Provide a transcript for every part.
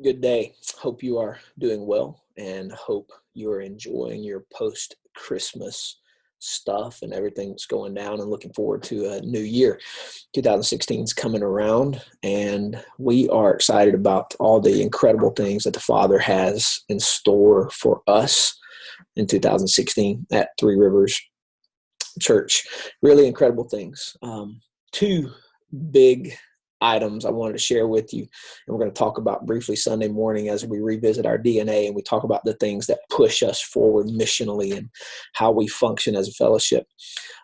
Good day. Hope you are doing well and hope you're enjoying your post Christmas stuff and everything that's going down and looking forward to a new year. 2016 is coming around and we are excited about all the incredible things that the Father has in store for us in 2016 at Three Rivers Church. Really incredible things. Two big items I wanted to share with you, and we're going to talk about briefly Sunday morning as we revisit our DNA and we talk about the things that push us forward missionally and how we function as a fellowship.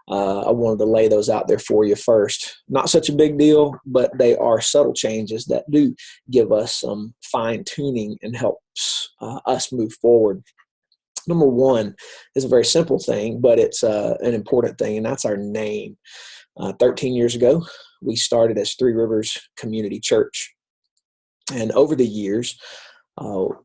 I wanted to lay those out there for you first. Not such a big deal, but they are subtle changes that do give us some fine tuning and helps us move forward. Number one is a very simple thing, but it's an important thing, and that's our name. 13 years ago, we started as Three Rivers Community Church. And over the years,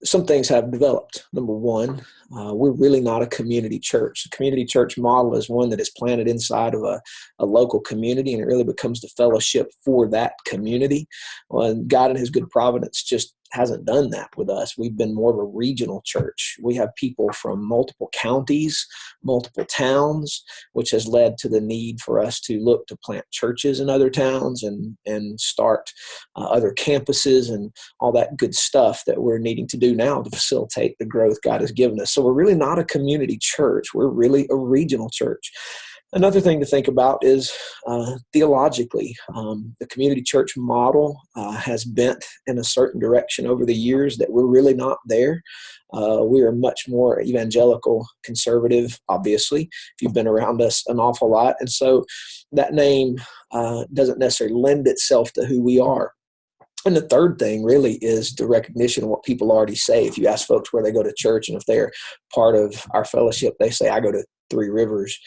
some things have developed. Number one, we're really not a community church. The community church model is one that is planted inside of a local community, and it really becomes the fellowship for that community. Well, and God in his good providence just hasn't done that with us. We've been more of a regional church. We have people from multiple counties, multiple towns, which has led to the need for us to look to plant churches in other towns and start other campuses and all that good stuff that we're needing to do now to facilitate the growth God has given us. So we're really not a community church. We're really a regional church. Another thing to think about is theologically, the community church model has bent in a certain direction over the years that we're really not there. We are much more evangelical, conservative, obviously, if you've been around us an awful lot. And so that name doesn't necessarily lend itself to who we are. And the third thing really is the recognition of what people already say. If you ask folks where they go to church and if they're part of our fellowship, they say, I go to Three Rivers.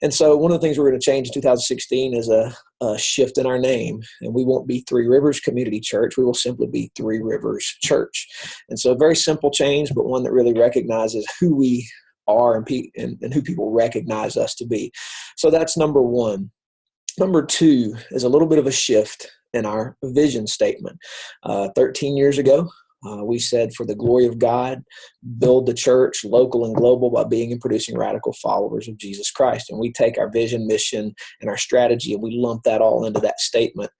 And so one of the things we're going to change in 2016 is a shift in our name. And we won't be Three Rivers Community Church. We will simply be Three Rivers Church. And so a very simple change, but one that really recognizes who we are and who people recognize us to be. So that's number one. Number two is a little bit of a shift in our vision statement. 13 years ago, we said, for the glory of God, build the church local and global by being and producing radical followers of Jesus Christ. And we take our vision, mission, and our strategy, and we lump that all into that statement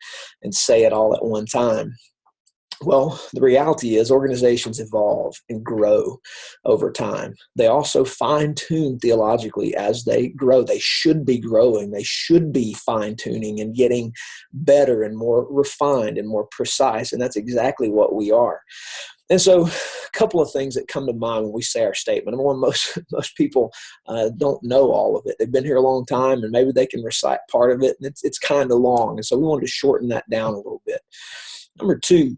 and say it all at one time. Well, the reality is organizations evolve and grow over time. They also fine-tune theologically as they grow. They should be growing. They should be fine-tuning and getting better and more refined and more precise. And that's exactly what we are. And so a couple of things that come to mind when we say our statement. Number one, most people don't know all of it. They've been here a long time, and maybe they can recite part of it, and it's kind of long. And so we wanted to shorten that down a little bit. Number two,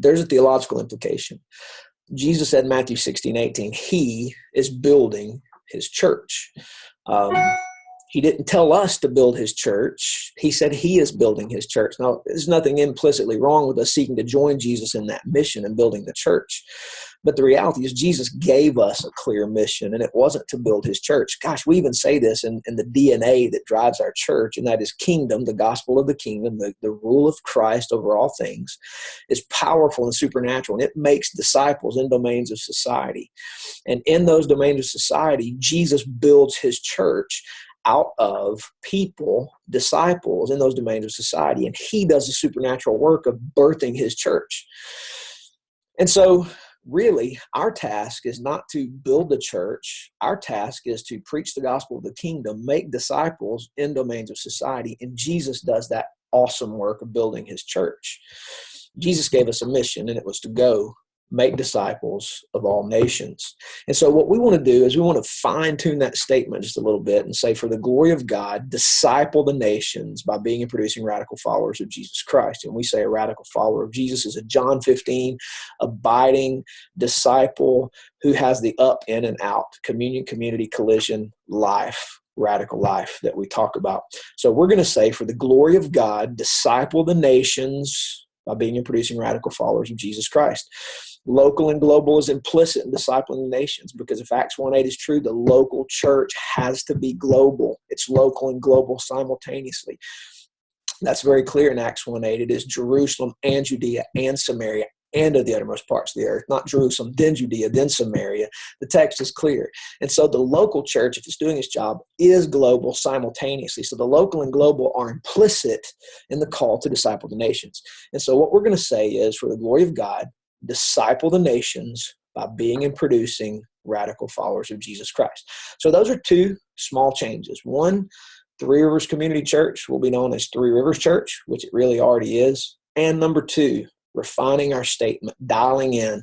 there's a theological implication. Jesus said in Matthew 16:18, he is building his church. He didn't tell us to build his church. He said he is building his church. Now, there's nothing implicitly wrong with us seeking to join Jesus in that mission and building the church. But the reality is Jesus gave us a clear mission, and it wasn't to build his church. Gosh, we even say this in the DNA that drives our church, and that is kingdom, the gospel of the kingdom, the rule of Christ over all things is powerful and supernatural, and it makes disciples in domains of society. And in those domains of society, Jesus builds his church out of people, disciples in those domains of society, and he does the supernatural work of birthing his church. And so really, our task is not to build the church. Our task is to preach the gospel of the kingdom, make disciples in domains of society, and Jesus does that awesome work of building his church. Jesus gave us a mission, and it was to go make disciples of all nations. And so what we want to do is we want to fine-tune that statement just a little bit and say, for the glory of God, disciple the nations by being and producing radical followers of Jesus Christ. And we say a radical follower of Jesus is a John 15 abiding disciple who has the up, in, and out, communion, community, collision, life, radical life that we talk about. So we're going to say, for the glory of God, disciple the nations by being and producing radical followers of Jesus Christ. Local and global is implicit in discipling the nations, because if Acts 1:8 is true, the local church has to be global. It's local and global simultaneously. That's very clear in Acts 1:8. It is Jerusalem and Judea and Samaria and of the uttermost parts of the earth, not Jerusalem, then Judea, then Samaria. The text is clear. And so the local church, if it's doing its job, is global simultaneously. So the local and global are implicit in the call to disciple the nations. And so what we're going to say is, for the glory of God, disciple the nations by being and producing radical followers of Jesus Christ. So those are two small changes. One, Three Rivers Community Church will be known as Three Rivers Church, which it really already is. And number two, refining our statement, dialing in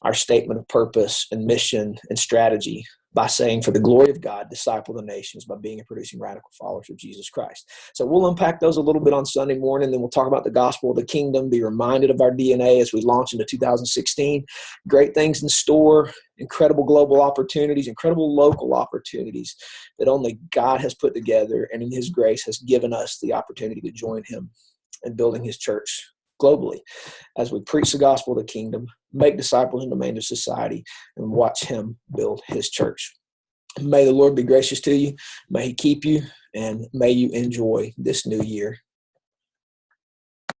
our statement of purpose and mission and strategy by saying, for the glory of God, disciple the nations by being and producing radical followers of Jesus Christ. So we'll unpack those a little bit on Sunday morning. Then we'll talk about the gospel of the kingdom, be reminded of our DNA as we launch into 2016. Great things in store, incredible global opportunities, incredible local opportunities that only God has put together, and in his grace has given us the opportunity to join him in building his church globally as we preach the gospel of the kingdom, make disciples in the domain of society, and watch him build his church. May the Lord be gracious to you. May he keep you, and may you enjoy this new year